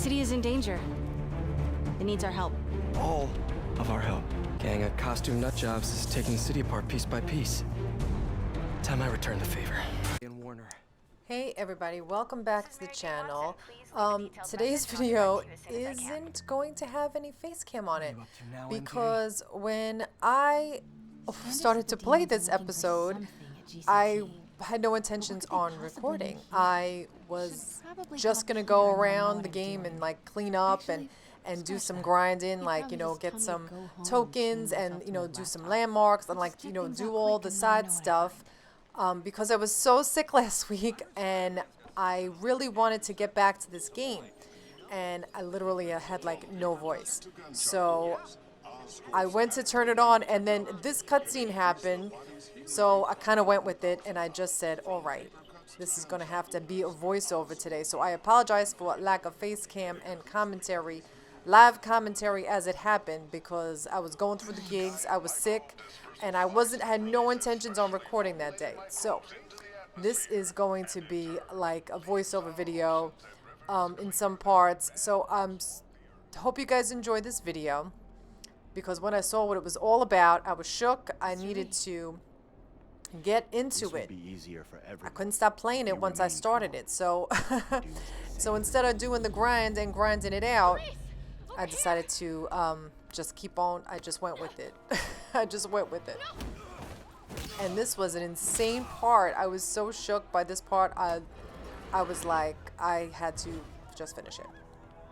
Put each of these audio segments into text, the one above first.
city is in danger. It needs our help. All of our help. Gang of costume nutjobs is taking the city apart piece by piece. Time I return the favor. And Warner. Hey everybody, welcome back to the channel. Today's video isn't going to have any face cam on it because when I started to play this episode, I had no intentions on recording. I was just gonna go around the game and like clean up and do some grinding, like, you know, get some tokens and, you know, do some landmarks and, like, you know, do all the side stuff. Because I was so sick last week and I really wanted to get back to this game, and I literally had like no voice. So I went to turn it on and then this cutscene happened, so I kind of went with it and I just said, all right, this is going to have to be a voiceover today. So I apologize for lack of face cam and commentary, live commentary as it happened, because I was going through the gigs, I was sick, and I had no intentions on recording that day. So this is going to be like a voiceover video in some parts. So hope you guys enjoy this video, because when I saw what it was all about, I was shook. I needed to get into it. I couldn't stop playing it once I started it. So so instead of doing the grind and grinding it out, I decided to just keep on. I just went with it. I just went with it. And this was an insane part. I was so shook by this part. I was like, I had to just finish it.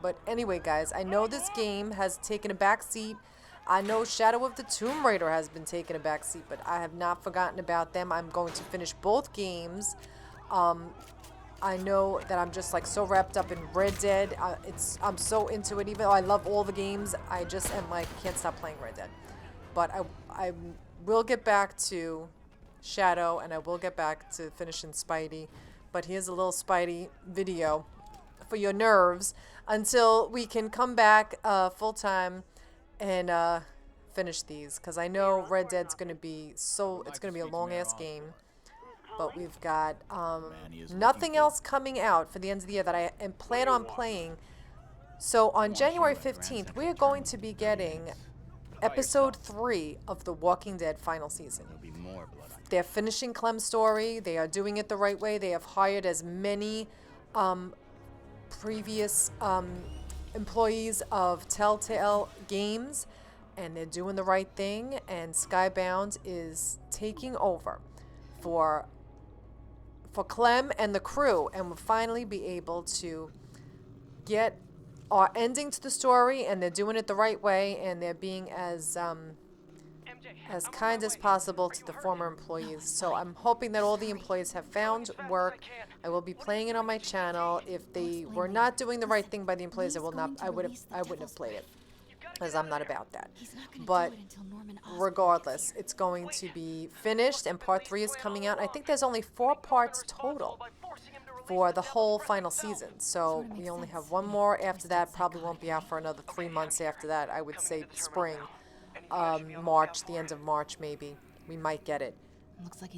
But anyway, guys, I know this game has taken a back seat. I know Shadow of the Tomb Raider has been taking a back seat, but I have not forgotten about them. I'm going to finish both games. I know that I'm just like so wrapped up in Red Dead. I'm so into it. Even though I love all the games, I just am like, can't stop playing Red Dead. But I will get back to Shadow, and I will get back to finishing Spidey. But here's a little Spidey video for your nerves until we can come back full time and finish these. Because I know Red Dead's going to be it's going to be a long ass game. But we've got nothing else coming out for the end of the year that I plan on playing. So on January 15th, we are going to be getting episode 3 of The Walking Dead final season. They're finishing Clem's story. They are doing it the right way. They have hired as many previous employees of Telltale Games, and they're doing the right thing. And Skybound is taking over for Clem and the crew, and we'll finally be able to get our ending to the story, and they're doing it the right way, and they're being as kind as possible to the former employees. So I'm hoping that all the employees have found work. I will be playing it on my channel. If they were not doing the right thing by the employees, I wouldn't have played it, because I'm not about that. But regardless, it's going to be finished, and part 3 is coming out. I think there's only 4 parts total for the whole final season, so we only have one more after that. Probably won't be out for another 3 months after that. I would say spring, March, the end of March maybe. We might get it.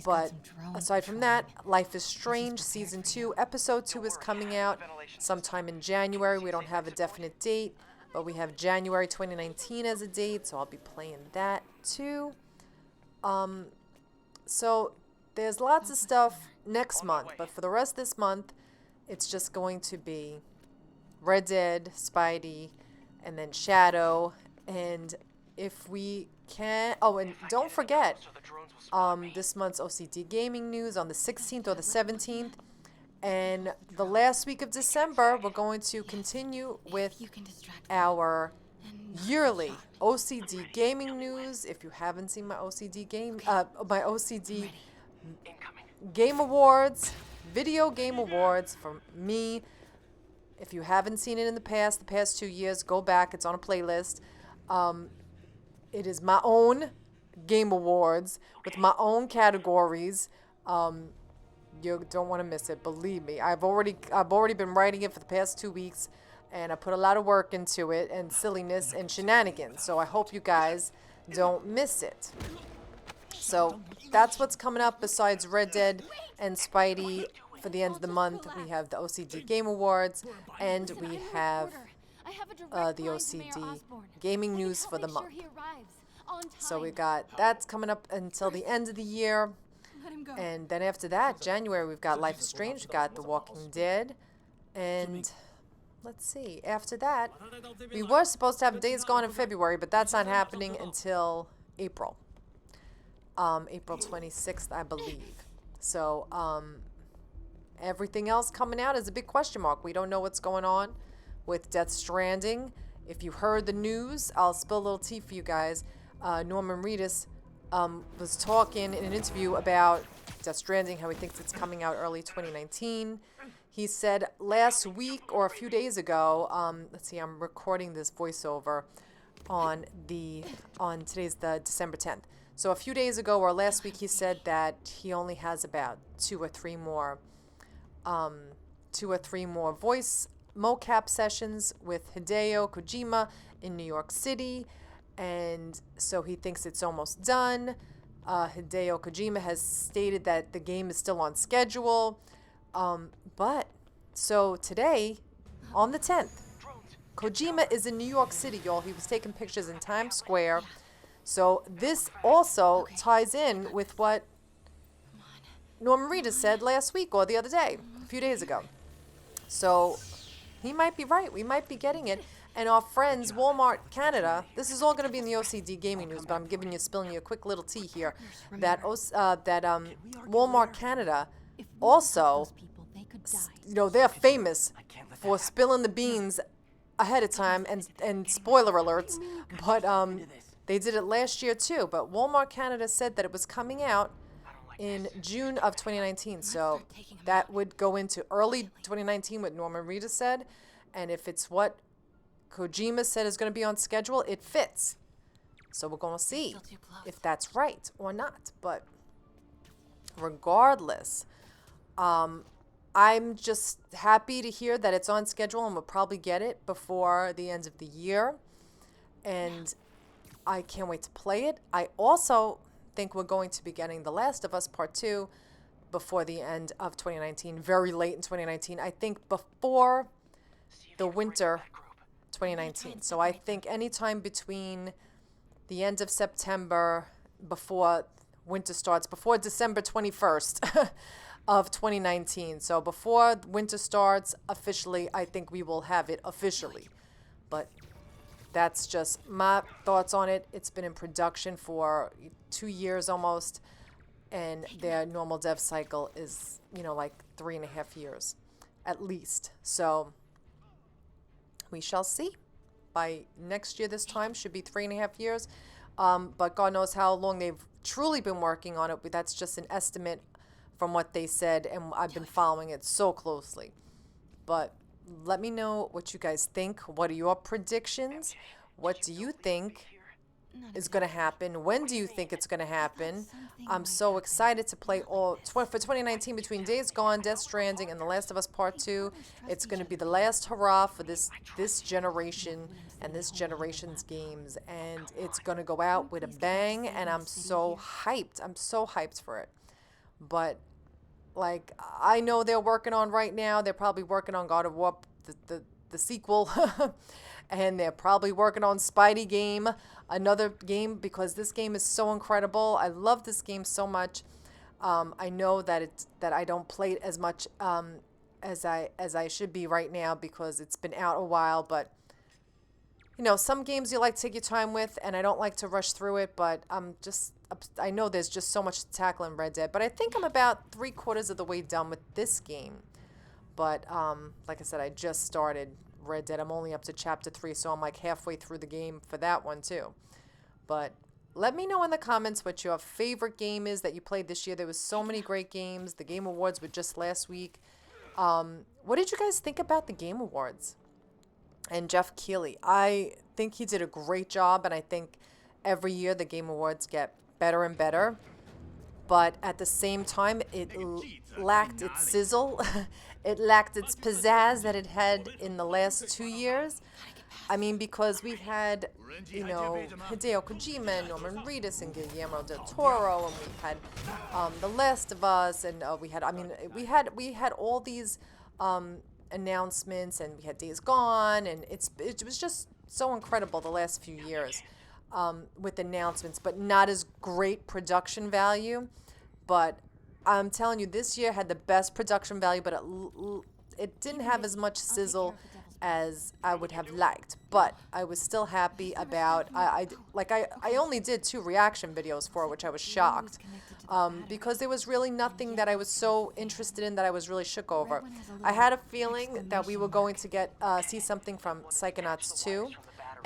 But aside from that, Life is Strange Season 2, Episode 2 is coming out sometime in January. We don't have a definite date, but we have January 2019 as a date, so I'll be playing that too. So there's lots of stuff next month, but for the rest of this month, it's just going to be Red Dead, Spidey, and then Shadow. And if we can, oh, and don't forget, this month's O.C.Deidre gaming news on the 16th or the 17th. And the last week of December, we're going to continue with our yearly O.C.Deidre gaming news. If you haven't seen my O.C.Deidre game awards, video game awards from me. If you haven't seen it in the past 2 years, go back. It's on a playlist. It is my own game awards with my own categories. You don't want to miss it. Believe me, I've already been writing it for the past 2 weeks, and I put a lot of work into it, and silliness and shenanigans. So I hope you guys don't miss it. So that's what's coming up besides Red Dead and Spidey for the end of the month, we have the O.C.D. Game Awards, and we have the O.C.D. Gaming News for the month. So we got that's coming up until the end of the year. And then after that, January, we've got Life is Strange, we've got The Walking Dead, and let's see, after that, we were supposed to have Days Gone in February, but that's not happening until April. April 26th, I believe. So, everything else coming out is a big question mark. We don't know what's going on with Death Stranding. If you heard the news, I'll spill a little tea for you guys. Norman Reedus was talking in an interview about Death Stranding, how he thinks it's coming out early 2019. He said last week or a few days ago, let's see, I'm recording this voiceover on today's the December 10th. So a few days ago or last week, he said that he only has about two or three more voice mocap sessions with Hideo Kojima in New York City, and so he thinks it's almost done. Hideo Kojima has stated that the game is still on schedule, but so today, on the 10th, Kojima is in New York City, y'all. He was taking pictures in Times Square. So this also ties in with what Norman Reedus said last week or the other day, a few days ago. So he might be right. We might be getting it. And our friends, Walmart Canada, this is all going to be in the O.C.D. Gaming News, but I'm spilling you a quick little tea here, that Walmart Canada also, they're famous for spilling the beans ahead of time, and spoiler alerts, but they did it last year too. But Walmart Canada said that it was coming out in June of 2019, so that would go into early 2019, what Norman Reedus said, and if it's what Kojima said is going to be on schedule, it fits. So we're going to see if that's right or not. But regardless, I'm just happy to hear that it's on schedule and we'll probably get it before the end of the year. And I can't wait to play it. I also think we're going to be getting The Last of Us Part 2 before the end of 2019, very late in 2019. I think before the winter 2019. So I think anytime between the end of September, before winter starts, before December 21st of 2019. So before winter starts officially, I think we will have it officially. But that's just my thoughts on it. It's been in production for 2 years almost, and their normal dev cycle is, like 3.5 years at least. So we shall see. By next year, this time, should be 3.5 years. But God knows how long they've truly been working on it. But that's just an estimate from what they said, and I've been following it so closely. But let me know what you guys think. What are your predictions? What do you think is going to happen? When do you think it's going to happen? I'm so excited to play for 2019 between Days Gone, Death Stranding, and The Last of Us Part 2. It's going to be the last hurrah for this generation and this generation's games, and it's going to go out with a bang, and I'm so hyped. I'm so hyped for it. But like, I know they're working on right now. They're probably working on God of War, the sequel, and they're probably working on Spidey game, another game, because this game is so incredible. I love this game so much. I know that I don't play it as much as I should be right now because it's been out a while. But some games you like to take your time with, and I don't like to rush through it. But I know there's just so much to tackle in Red Dead. But I think I'm about 3/4 of the way done with this game. But like I said, I just started Red Dead. I'm only up to chapter 3, so I'm like halfway through the game for that one too. But let me know in the comments what your favorite game is that you played this year. There was so many great games. The Game Awards were just last week. What did you guys think about the Game Awards? And Jeff Keighley, I think he did a great job, and I think every year the Game Awards get better and better. but at the same time, it lacked its sizzle. It lacked its pizzazz that it had in the last 2 years. I mean, because we had, you know, Hideo Kojima and Norman Reedus and Guillermo del Toro, and we had The Last of Us, and we had all these announcements, and we had Days Gone, and it was just so incredible the last few years with announcements, but not as great production value. But I'm telling you, this year had the best production value, but it didn't have as much sizzle as I would have liked. But I was still happy about. I only did 2 reaction videos for it, which I was shocked, because there was really nothing that I was so interested in that I was really shook over. I had a feeling that we were going to see something from Psychonauts 2.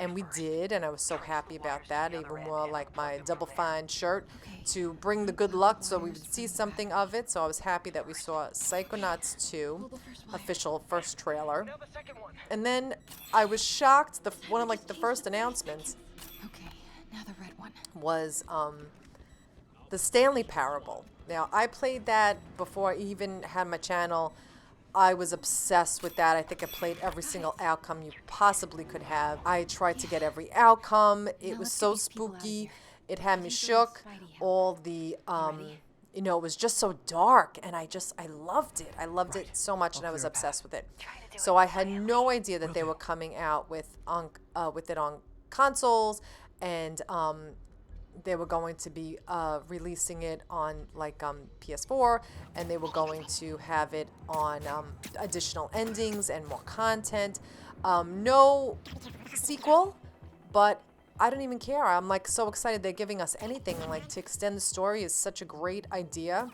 And we did, and I was so happy about that. I even wore like my Double Fine shirt to bring the good luck, so we would see something of it. So I was happy that we saw Psychonauts 2 official first trailer. And then I was shocked. One of the first announcements was the Stanley Parable. Now I played that before I even had my channel. I was obsessed with that. I think I played every single outcome you possibly could have. I tried to get every outcome. It was so spooky. It had me shook. All the, you know, it was just so dark, and I loved it. I loved it so much, and I was obsessed with it. So I had no idea that they were coming out with it on consoles, and they were going to be releasing it on PS4, and they were going to have it on additional endings and more content. No sequel, but I don't even care. I'm so excited they're giving us anything, and to extend the story is such a great idea.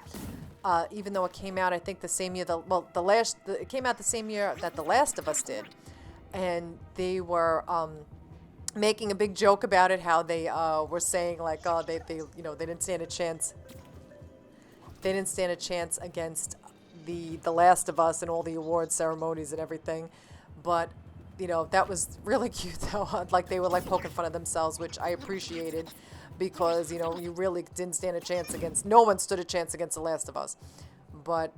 Even though it came out, I think the same year. It came out the same year that The Last of Us did, and they were making a big joke about it, how they were saying they didn't stand a chance. They didn't stand a chance against the Last of Us and all the award ceremonies and everything. But that was really cute though. They were poking fun of themselves, which I appreciated, because you really didn't stand a chance against. No one stood a chance against The Last of Us. But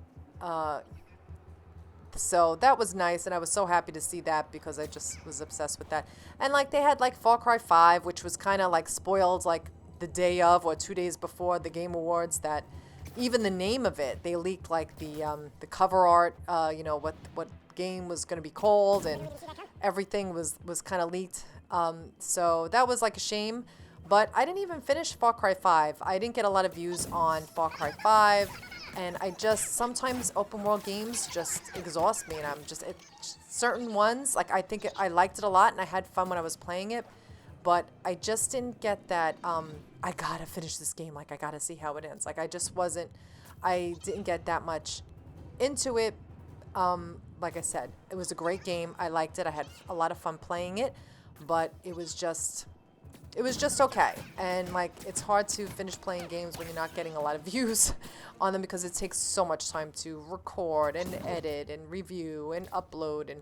so that was nice, and I was so happy to see that, because I just was obsessed with that. And they had Far Cry 5, which was kind of spoiled the day of or 2 days before the Game Awards. That even the name of it, they leaked the cover art, what game was going to be called, and everything was kind of leaked. So that was a shame. But I didn't even finish Far Cry 5. I didn't get a lot of views on Far Cry 5. And sometimes open world games just exhaust me, and certain ones, I think I liked it a lot and I had fun when I was playing it, but I just didn't get that, I gotta finish this game, I gotta see how it ends. I didn't get that much into it. Like I said, it was a great game. I liked it. I had a lot of fun playing it, but it was just okay. And it's hard to finish playing games when you're not getting a lot of views on them, because it takes so much time to record and edit and review and upload,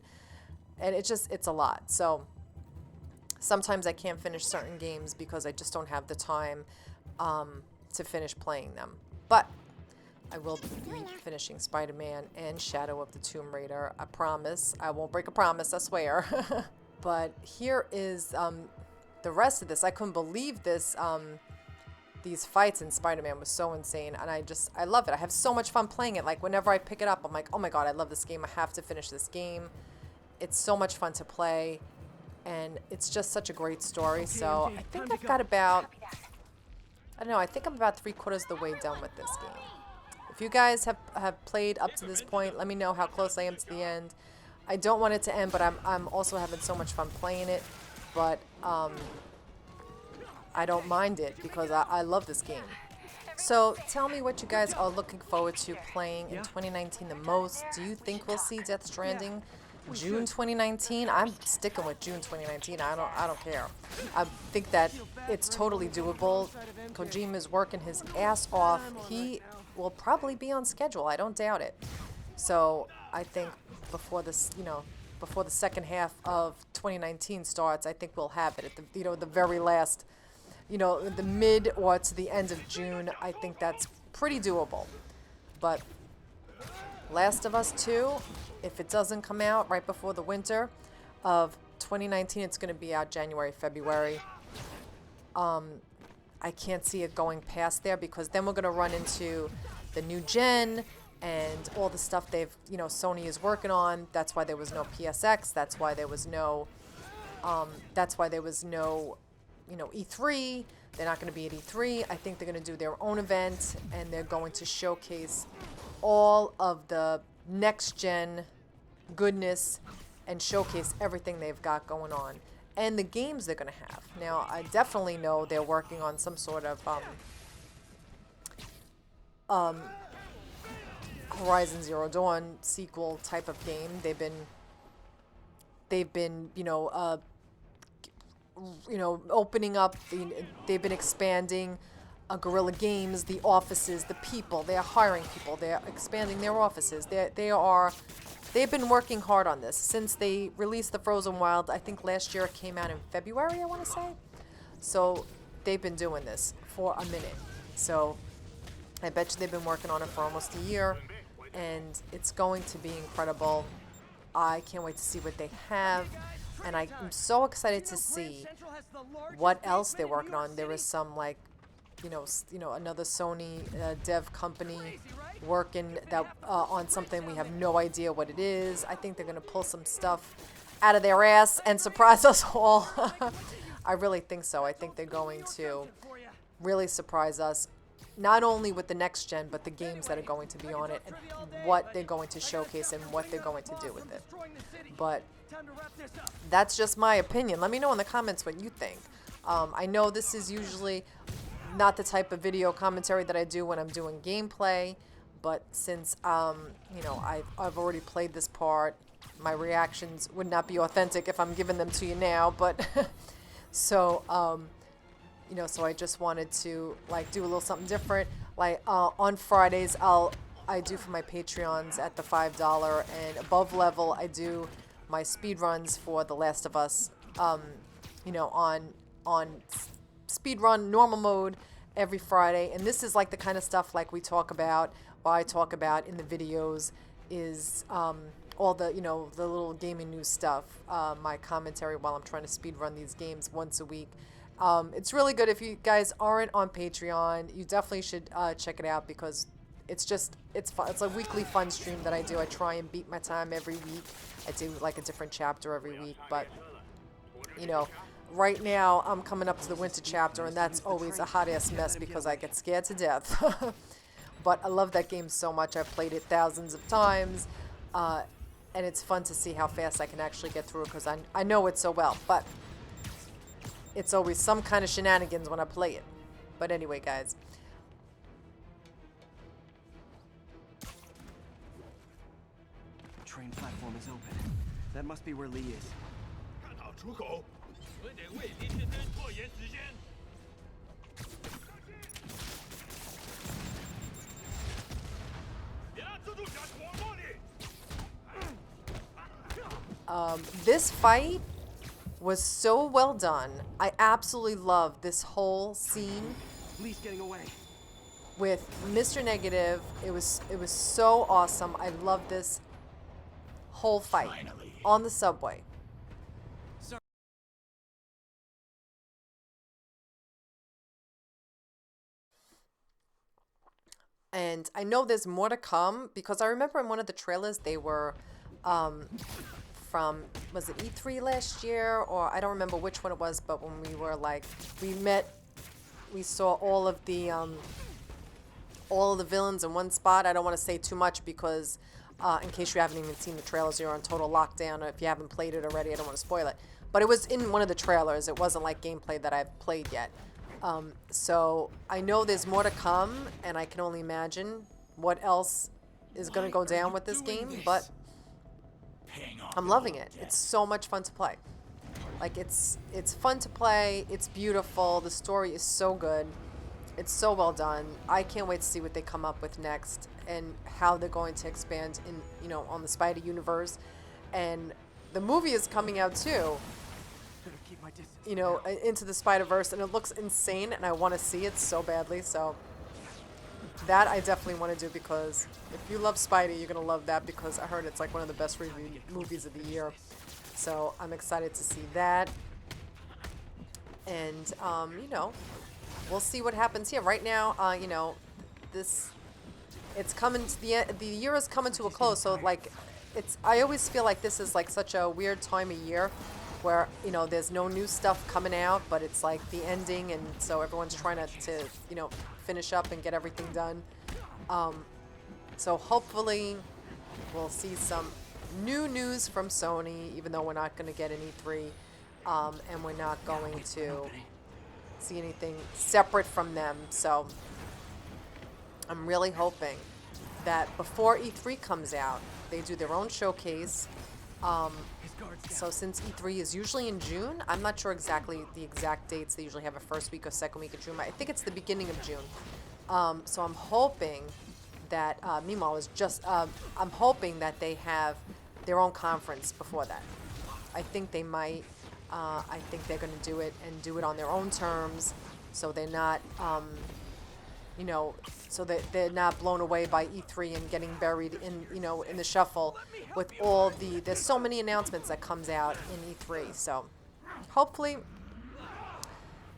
and it's a lot. So sometimes I can't finish certain games because I just don't have the time to finish playing them. But I will be finishing Spider-Man and Shadow of the Tomb Raider. I promise. I won't break a promise, I swear. But here is the rest of this. I couldn't believe this. These fights in Spider-Man was so insane, and I love it. I have so much fun playing it. Whenever I pick it up, I'm like, oh my god, I love this game. I have to finish this game. It's so much fun to play, and it's just such a great story. So I think I've got about, I don't know, I think I'm about 3/4 of the way done with this game. If you guys have played up to this point, let me know how close I am to the end. I don't want it to end, but I'm also having so much fun playing it. But I don't mind it, because I love this game. So tell me what you guys are looking forward to playing in 2019 the most. Do you think we'll see Death Stranding June 2019? I'm sticking with June 2019. I don't care. I think that it's totally doable. Kojima's working his ass off. He will probably be on schedule. I don't doubt it. So I think before this, before the second half of 2019 starts, I think we'll have it at the very last, the mid or to the end of June. I think that's pretty doable. But Last of Us 2, if it doesn't come out right before the winter of 2019, it's going to be out January, February. I can't see it going past there, because then we're going to run into the new gen and all the stuff Sony is working on. That's why there was no PSX. That's why there was no E3. They're not going to be at E3. I think they're going to do their own event, and they're going to showcase all of the next gen goodness and showcase everything they've got going on and the games they're going to have. Now, I definitely know they're working on some sort of Horizon Zero Dawn sequel type of game. They've been opening up. They've been expanding Guerrilla Games, the offices, the people. They're hiring people. They're expanding their offices. They've been working hard on this since they released the Frozen Wild. I think last year it came out in February, I want to say. So they've been doing this for a minute. So I bet you they've been working on it for almost a year, and it's going to be incredible. I can't wait to see what they have, and I'm so excited to see what else they're working on. There is some another Sony dev company working on something. We have no idea what it is. I think they're going to pull some stuff out of their ass and surprise us all. I really think so. I think they're going to really surprise us, not only with the next gen, but the games that are going to be on it and what they're going to showcase and what they're going to do with it. But that's just my opinion. Let me know in the comments what you think. I know this is usually not the type of video commentary that I do when I'm doing gameplay, but since I've already played this part, my reactions would not be authentic if I'm giving them to you now. But so I just wanted to do a little something different. On Fridays, I do for my Patreons at the $5 and above level. I do my speed runs for The Last of Us. On speed run normal mode every Friday, and this is the kind of stuff we talk about, or I talk about in the videos, is all the the little gaming news stuff, my commentary while I'm trying to speed run these games once a week. It's really good. If you guys aren't on Patreon, you definitely should check it out, because it's fun. It's a weekly fun stream that I do. I try and beat my time every week. I do a different chapter every week, but right now I'm coming up to the winter chapter, and that's always a hot ass mess because I get scared to death. But I love that game so much. I've played it thousands of times, and it's fun to see how fast I can actually get through it, because I know it so well. But it's always some kind of shenanigans when I play it. But anyway, guys. Train platform is open. That must be where Lee is. This fight was so well done. I absolutely love this whole scene. Lee's getting away. With Mr. Negative. It was so awesome. I love this whole fight on the subway. And I know there's more to come, because I remember in one of the trailers they were from, was it E3 last year, or I don't remember which one it was, but when we were we saw all of the villains in one spot. I don't want to say too much, because in case you haven't even seen the trailers, you're on total lockdown, or if you haven't played it already, I don't want to spoil it. But it was in one of the trailers. It wasn't gameplay that I've played yet. So I know there's more to come, and I can only imagine what else is going to go down with this game, but I'm loving it. It's so much fun to play. It's fun to play. It's beautiful. The story is so good. It's so well done. I can't wait to see what they come up with next, and how they're going to expand in, on the Spider universe. And the movie is coming out too. Into the Spider-Verse, and it looks insane, and I want to see it so badly. So That I definitely want to do, because if you love Spidey, you're going to love that, because I heard it's like one of the best reviewed movies of the year. So I'm excited to see that. And, you know, we'll see what happens here. Right now, you know, it's coming to the year is coming to a close. So, like, I always feel like this is like such a weird time of year where, you know, there's no new stuff coming out, but it's like the ending, and so everyone's trying to you know, finish up and get everything done. So hopefully we'll see some new news from Sony, even though we're not going to get an E3, and we're not going to see anything separate from them. So I'm really hoping that before E3 comes out, they do their own showcase. So since E3 is usually in June, I'm not sure exactly the exact dates. They usually have a first week or second week of June. I think it's the beginning of June. So I'm hoping that, meanwhile, I'm hoping that they have their own conference before that. I think they might. I think they're going to do it and do it on their own terms, so they're not, you know, so that they're not blown away by E3 and getting buried in, you know, in the shuffle with all there's so many announcements that comes out in E3. So hopefully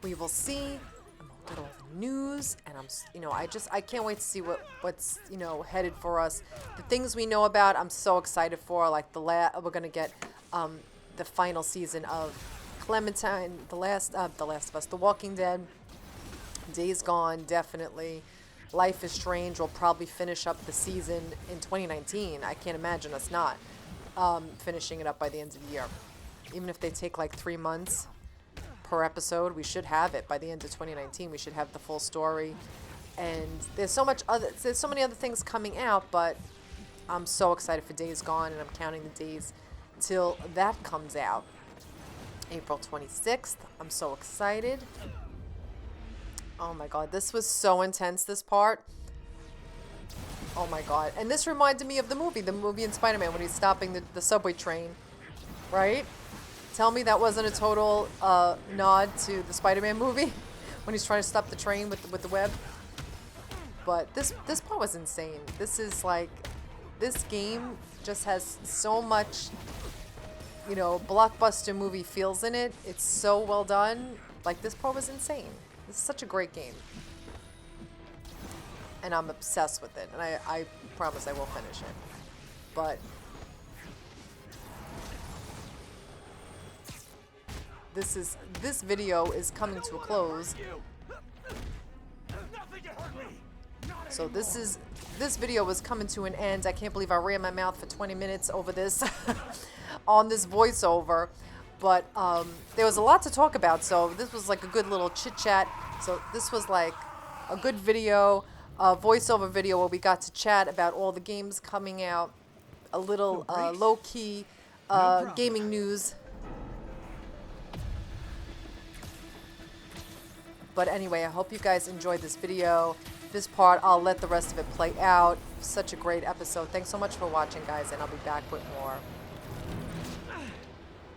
we will see. I'm gonna get all the news, and you know, I can't wait to see what's, you know, headed for us. The things we know about, I'm so excited for. Like we're gonna get the final season of Clementine, The Last of Us, The Walking Dead, Days Gone, definitely. Life is Strange will probably finish up the season in 2019. I can't imagine us not finishing it up by the end of the year. Even if they take like 3 months per episode, we should have it by the end of 2019. We should have the full story. And there's so many other things coming out, but I'm so excited for Days Gone, and I'm counting the days till that comes out. April 26th. I'm so excited. Oh my god, this was so intense, this part. Oh my god. And this reminded me of the movie in Spider-Man when he's stopping the subway train. Right? Tell me that wasn't a total nod to the Spider-Man movie when he's trying to stop the train with the web. But this part was insane. This is like, this game just has so much, you know, blockbuster movie feels in it. It's so well done. Like, this part was insane. This is such a great game. And I'm obsessed with it. And I promise I will finish it. But this video is coming to a close. So this video was coming to an end. I can't believe I ran my mouth for 20 minutes over this on this voiceover. But there was a lot to talk about, so this was like a good little chit-chat. So this was like a good video, a voiceover video where we got to chat about all the games coming out, a little low-key gaming news. But anyway, I hope you guys enjoyed this video. This part, I'll let the rest of it play out. Such a great episode. Thanks so much for watching, guys, and I'll be back with more.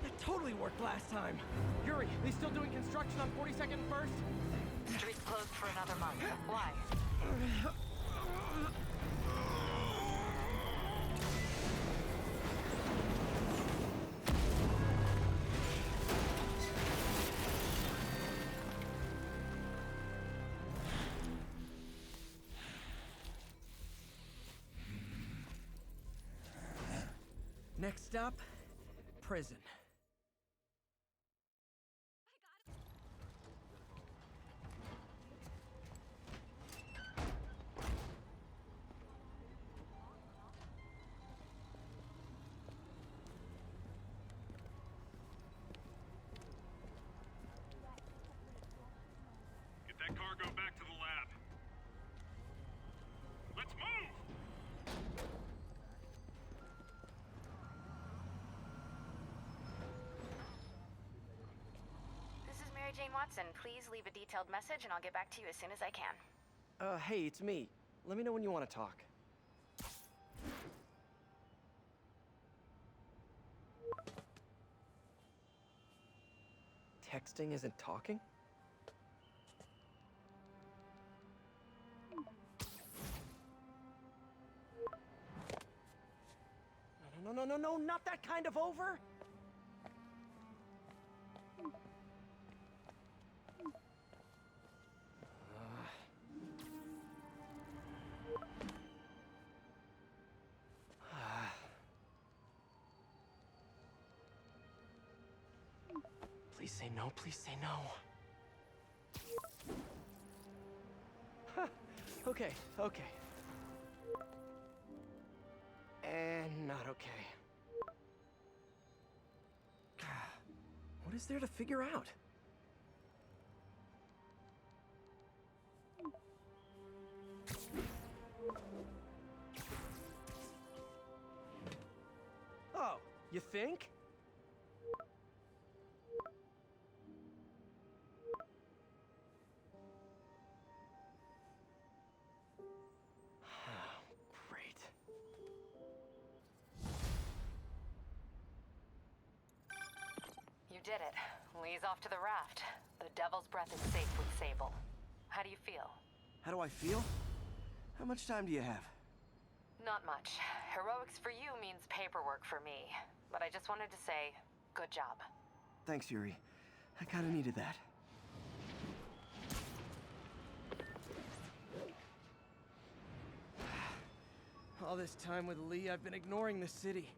That totally worked last time. Yuri, they still doing construction on 42nd and 1st? Street's closed for another month. Why? Next stop, prison. Get that cargo back to the lab. Let's move! Jane Watson, please leave a detailed message and I'll get back to you as soon as I can. Hey, it's me. Let me know when you want to talk. Texting isn't talking? not that kind of over? Please say no, please say no. Huh. Okay, okay. And not okay. What is there to figure out? Oh, you think? Great. You did it. Lee's off to the raft. The Devil's Breath is safe with Sable. How do you feel? How do I feel? How much time do you have? Not much. Heroics for you means paperwork for me. But I just wanted to say, good job. Thanks, Yuri. I kinda needed that. All this time with Lee, I've been ignoring the city.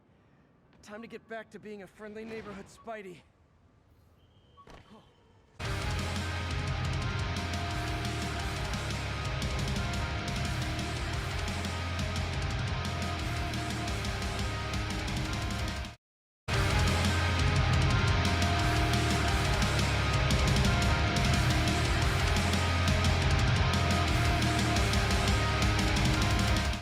Time to get back to being a friendly neighborhood Spidey.